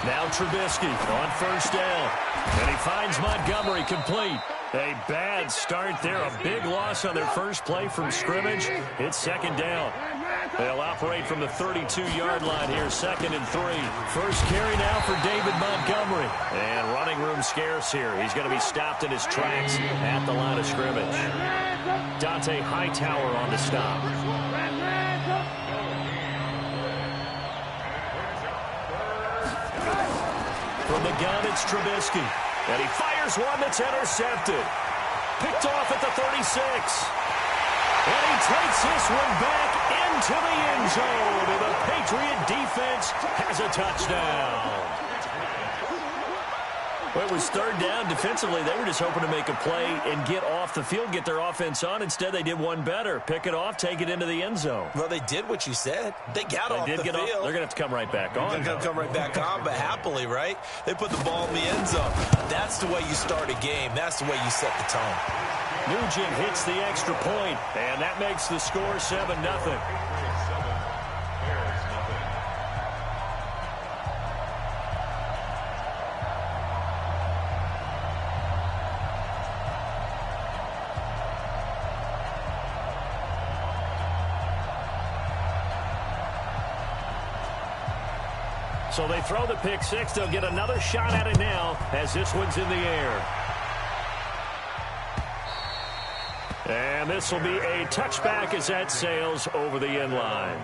Now Trubisky on first down. And he finds Montgomery complete. A bad start there. A big loss on their first play from scrimmage. It's second down. They'll operate from the 32-yard line here, 2nd and 3. First carry now for David Montgomery. And running room scarce here. He's going to be stopped in his tracks at the line of scrimmage. Dante Hightower on the stop. From the gun, it's Trubisky. And he fires one that's intercepted. Picked off at the 36. And he takes this one back into the end zone. And the Patriot defense has a touchdown. Well, it was third down. Defensively, they were just hoping to make a play and get off the field, get their offense on. Instead, they did one better. Pick it off, take it into the end zone. Well, they did what you said. They got off the field. They're going to have to come right back on. They're going to come right back on, but happily, right? They put the ball in the end zone. That's the way you start a game. That's the way you set the tone. Nugent hits the extra point, and that makes the score 7-0. So they throw the pick six. They'll get another shot at it now as this one's in the air. And this will be a touchback as that sails over the end line.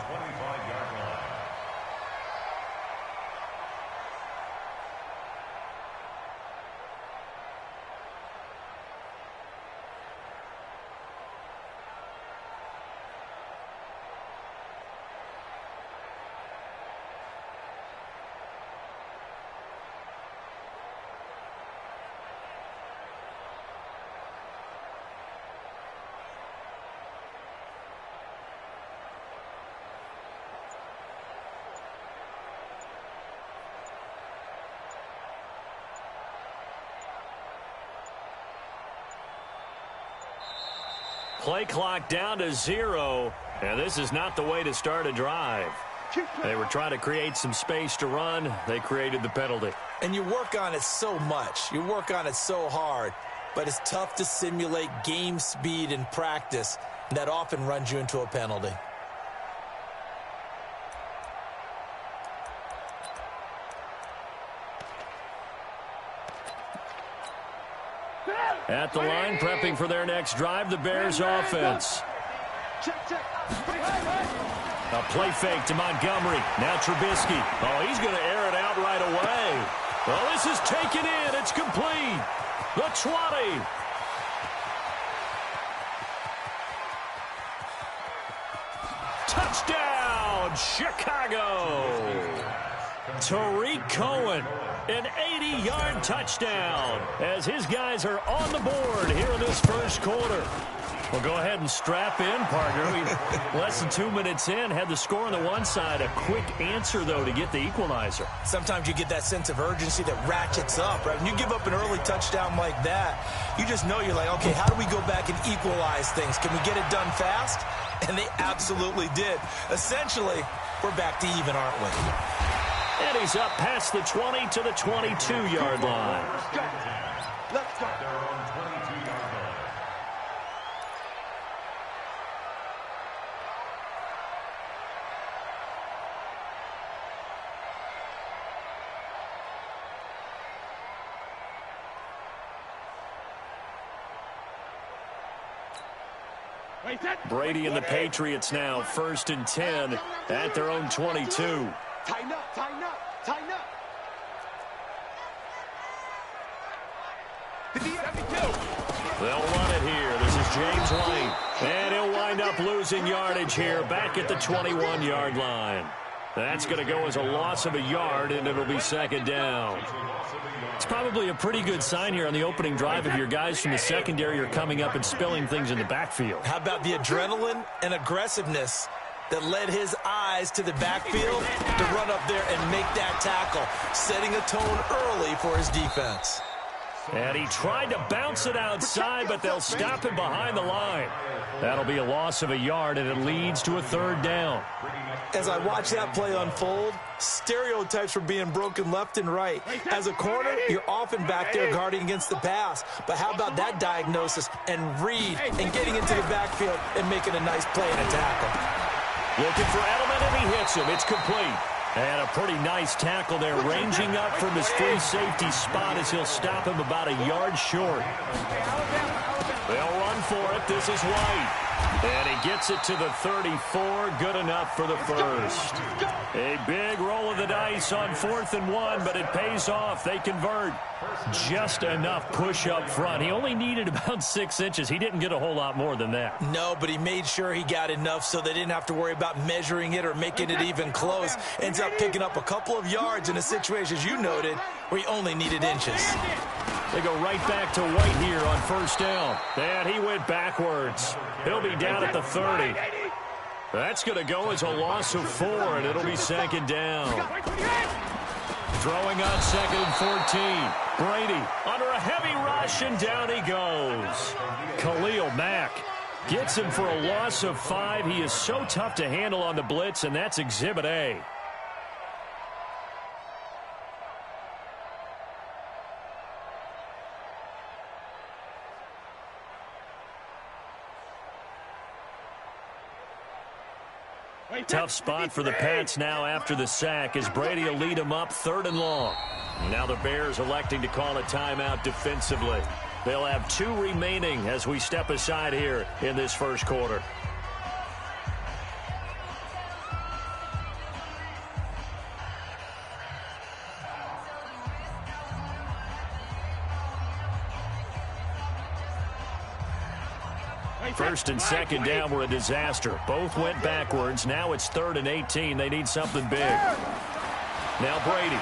Play clock down to 0, and this is not the way to start a drive. They were trying to create some space to run. They created the penalty. And you work on it so much. You work on it so hard. But it's tough to simulate game speed in practice. That often runs you into a penalty. At the line, prepping for their next drive, the Bears offense. A play fake to Montgomery. Now Trubisky. Oh, he's going to air it out right away. Well, this is taken in. It's complete. The 20. Touchdown, Chicago. Tariq Cohen, an 80-yard touchdown as his guys are on the board here in this first quarter. Well, go ahead and strap in, partner. Less than 2 minutes in, had the score on the one side. A quick answer, though, to get the equalizer. Sometimes you get that sense of urgency that ratchets up, right? When you give up an early touchdown like that, you just know you're like, okay, how do we go back and equalize things? Can we get it done fast? And they absolutely did. Essentially, we're back to even, aren't we? And he's up past the 20 to the 22-yard line. Let's go. Brady and the Patriots now, 1st and 10 at their own 22. Tighten up, tighten up, tighten up. They'll run it here. This is James White. And he'll wind up losing yardage here back at the 21-yard line. That's going to go as a loss of a yard, and it'll be 2nd down. It's probably a pretty good sign here on the opening drive if your guys from the secondary are coming up and spilling things in the backfield. How about the adrenaline and aggressiveness that led his eyes to the backfield to run up there and make that tackle, setting a tone early for his defense. And he tried to bounce it outside, but they'll stop him behind the line. That'll be a loss of a yard, and it leads to a 3rd down. As I watch that play unfold, stereotypes were being broken left and right. As a corner, you're often back there guarding against the pass. But how about that diagnosis and read and getting into the backfield and making a nice play and a tackle? Looking for Edelman, and he hits him. It's complete. And a pretty nice tackle there, ranging up from his free safety spot as he'll stop him about a yard short. They'll run for it. This is White. And he gets it to the 34. Good enough for the first. A big roll of the dice on 4th and 1, but it pays off. They convert. Just enough push up front. He only needed about 6 inches. He didn't get a whole lot more than that. No, but he made sure he got enough so they didn't have to worry about measuring it or making it even close. Ends up picking up a couple of yards in a situation, as you noted, where he only needed inches. They go right back to White here on 1st down. And he went backwards. He'll be down at the 30. That's going to go as a loss of 4, and it'll be 2nd down. Throwing on 2nd and 14. Brady under a heavy rush, and down he goes. Khalil Mack gets him for a loss of 5. He is so tough to handle on the blitz, and that's Exhibit A. Tough spot for the Pats now after the sack as Brady will lead them up 3rd and long. Now the Bears electing to call a timeout defensively. They'll have 2 remaining as we step aside here in this 1st quarter. First and 2nd down were a disaster. Both went backwards. Now it's 3rd and 18. They need something big. Now Brady.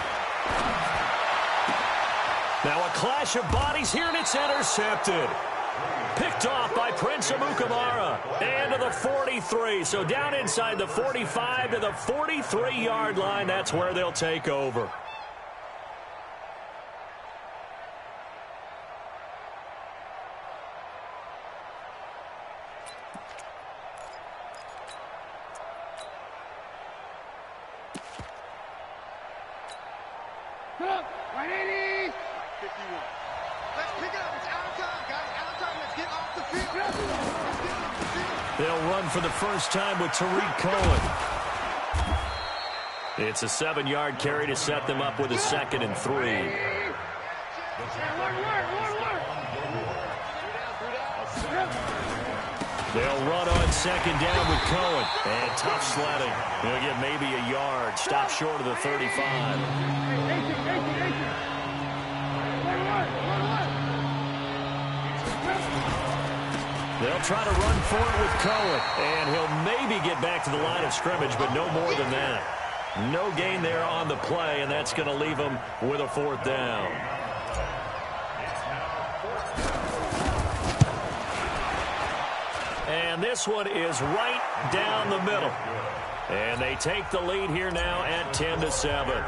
Now a clash of bodies here, and it's intercepted. Picked off by Prince Amukamara. And to the 43. So down inside the 45 to the 43-yard line. That's where they'll take over. They'll run for the first time with Tariq Cohen. It's a 7-yard carry to set them up with a 2nd and 3. They'll run on 2nd down with Cohen. And tough sledding. He'll get maybe a yard. Stop short of the 35. They'll try to run for it with Cohen. And he'll maybe get back to the line of scrimmage, but no more than that. No gain there on the play, and that's going to leave them with a 4th down. And this one is right down the middle. And they take the lead here now at 10-7.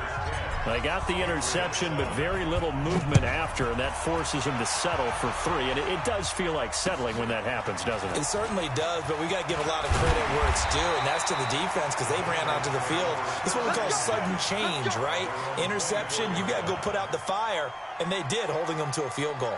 They got the interception, but very little movement after, and that forces him to settle for 3. And it does feel like settling when that happens, doesn't it? It certainly does, but we got to give a lot of credit where it's due, and that's to the defense because they ran onto the field. This is what we call sudden change, right? Interception, you got to go put out the fire, and they did, holding them to a field goal.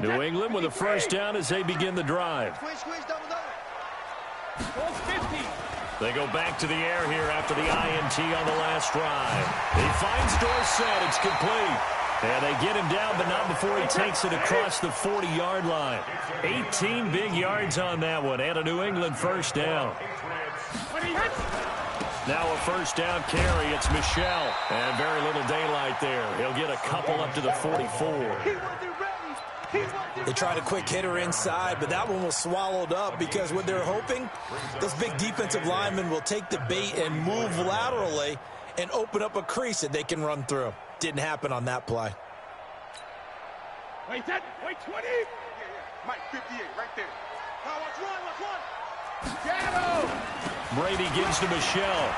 New England with a first down as they begin the drive. They go back to the air here after the INT on the last drive. He finds Dorsett. It's complete. And they get him down, but not before he takes it across the 40-yard line. 18 big yards on that one, and a New England first down. Now a first down carry. It's Michel. And very little daylight there. He'll get a couple up to the 44. They tried a quick hitter inside, but that one was swallowed up because what they're hoping, those big defensive linemen will take the bait and move laterally and open up a crease that they can run through. Didn't happen on that play. Wait, 20. Yeah. Mike, 58, right there. Now, watch one. Get him! Brady gives to Michelle.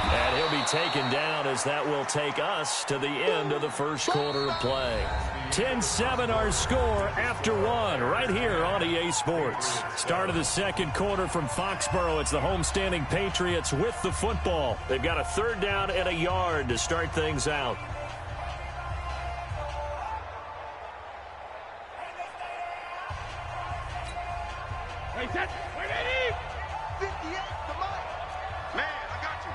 And he'll be taken down as that will take us to the end of the first quarter of play. 10-7 our score after one right here on EA Sports. Start of the second quarter from Foxborough. It's the homestanding Patriots with the football. They've got a third down and a yard to start things out. Wait, 58 to Mike. Man, I got you.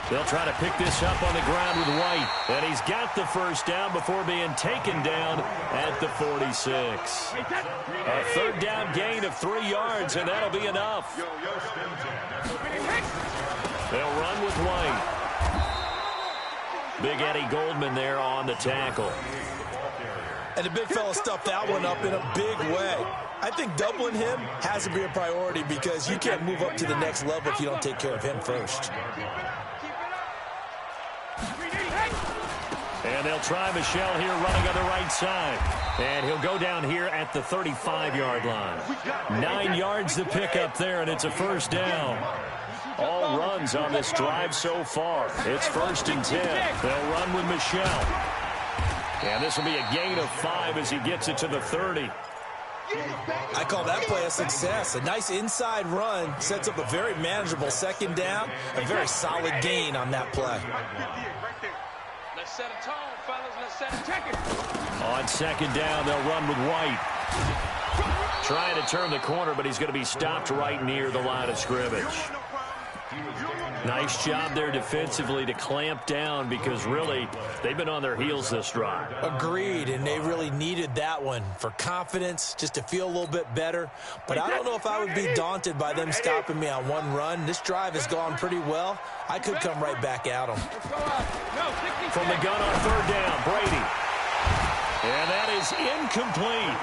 They'll try to pick this up on the ground with White. And he's got the first down before being taken down at the 46. A third down gain of 3 yards, and that'll be enough. They'll run with White. Big Eddie Goldman there on the tackle. And the big fella stuffed that one up in a big way. I think doubling him has to be a priority because you can't move up to the next level if you don't take care of him first. And they'll try Michelle here running on the right side. And he'll go down here at the 35-yard line. 9 yards to pick up there, and it's a first down. All runs on this drive so far. It's 1st and 10. They'll run with Michelle. And this will be a gain of 5 as he gets it to the 30. I call that play a success. A nice inside run sets up a very manageable second down. A very solid gain on that play. Let's set a tone, fellas. Let's set a check it. On second down, they'll run with White. Trying to turn the corner, but he's going to be stopped right near the line of scrimmage. Nice job there defensively to clamp down because really they've been on their heels this drive. Agreed, and they really needed that one for confidence, just to feel a little bit better. But I don't know if I would be daunted by them stopping me on one run. This drive has gone pretty well. I could come right back at them. From the gun on third down, Brady. And that is incomplete.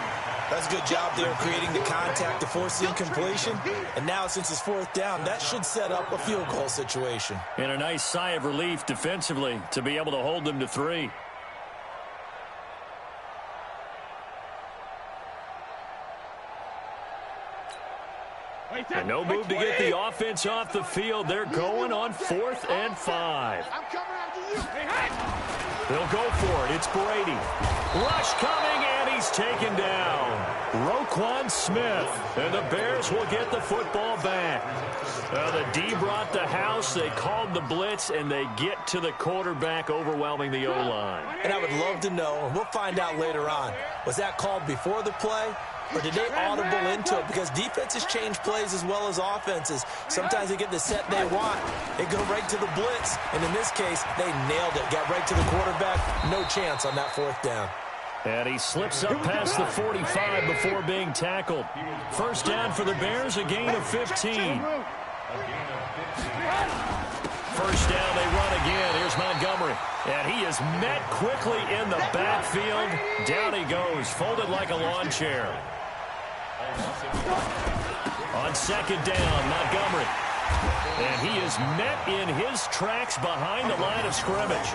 That's a good job there creating the contact to force the incompletion. And now since it's 4th down, that should set up a field goal situation. And a nice sigh of relief defensively to be able to hold them to 3. And no move to get the offense off the field. They're going on 4th and 5. I'm coming after you. They'll go for it. It's Brady. Rush coming, and he's taken down. Roquan Smith. And the Bears will get the football back. The D brought the house. They called the blitz, and they get to the quarterback, overwhelming the O-line. And I would love to know, and we'll find out later on, was that called before the play? Or did they audible into it? Because defenses change plays as well as offenses. Sometimes they get the set they want. They go right to the blitz. And in this case, they nailed it. Got right to the quarterback. No chance on that 4th down. And he slips up past the 45 before being tackled. First down for the Bears, a gain of 15. First down, they run again. Here's Montgomery. And he is met quickly in the backfield. Down he goes, folded like a lawn chair. On second down, Montgomery. And he is met in his tracks behind the line of scrimmage.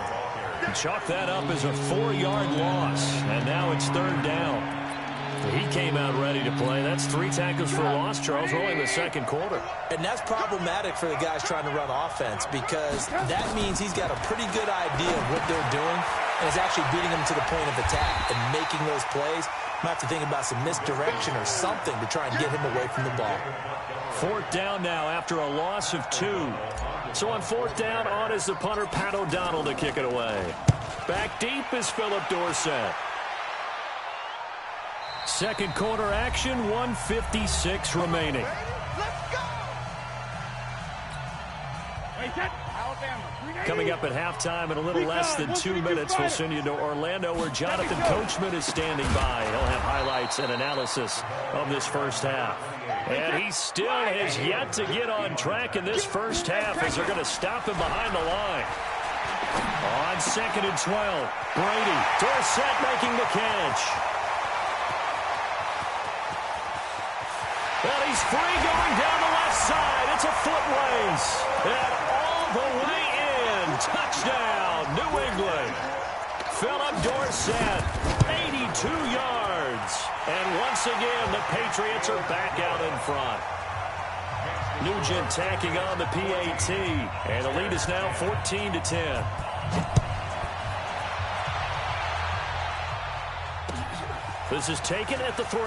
Chalk that up as a 4-yard loss. And now it's 3rd down. He came out ready to play. That's 3 tackles for a loss, Charles, early in the second quarter. And that's problematic for the guys trying to run offense because that means he's got a pretty good idea of what they're doing and is actually beating them to the point of attack and making those plays. Might have to think about some misdirection or something to try and get him away from the ball. 4th down now after a loss of 2. So on 4th down, on is the punter, Pat O'Donnell, to kick it away. Back deep is Philip Dorsett. Second quarter action, 1:56 remaining. Let's go. Coming up at halftime in a little less than 2 minutes, we'll send you to Orlando where Jonathan Coachman is standing by. He'll have highlights and analysis of this first half. And he still has yet to get on track in this first half as they're going to stop him behind the line. On 2nd and 12, Brady. Dorsett making the catch. Well, he's free going down the left side. It's a foot race. And all the way in. Touchdown, touchdown, New England. Philip Dorsett, 82 yards. And once again, the Patriots are back out in front. Nugent tacking on the PAT. And the lead is now 14-10. This is taken at the 3.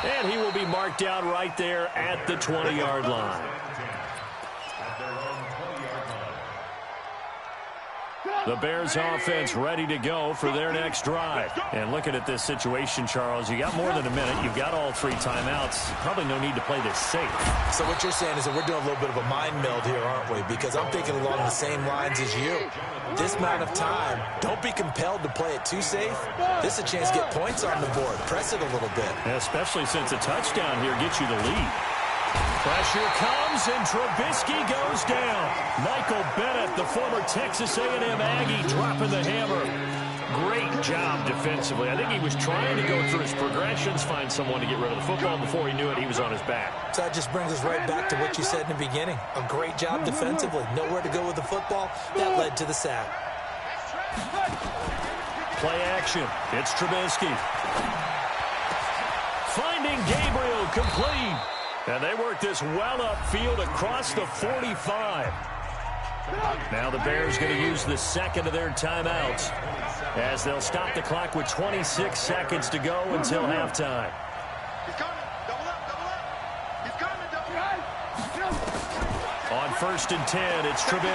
And he will be marked down right there at the 20-yard line. The Bears offense ready to go for their next drive. And looking at this situation, Charles, you got more than a minute. You've got all 3 timeouts. Probably no need to play this safe. So what you're saying is that we're doing a little bit of a mind meld here, aren't we? Because I'm thinking along the same lines as you. This amount of time, don't be compelled to play it too safe. This is a chance to get points on the board. Press it a little bit. Especially since a touchdown here gets you the lead. Pressure comes, and Trubisky goes down. Michael Bennett, the former Texas A&M Aggie, dropping the hammer. Great job defensively. I think he was trying to go through his progressions, find someone to get rid of the football. Before he knew it, he was on his back. So that just brings us right back to what you said in the beginning. A great job defensively. Nowhere to go with the football. That led to the sack. Play action. It's Trubisky. Finding Gabriel, complete. And they work this well upfield across the 45. Now the Bears going to use the second of their timeouts as they'll stop the clock with 26 seconds to go until halftime. He's coming. Double up, double up. He's coming, double up. On 1st and 10, it's Trubisky.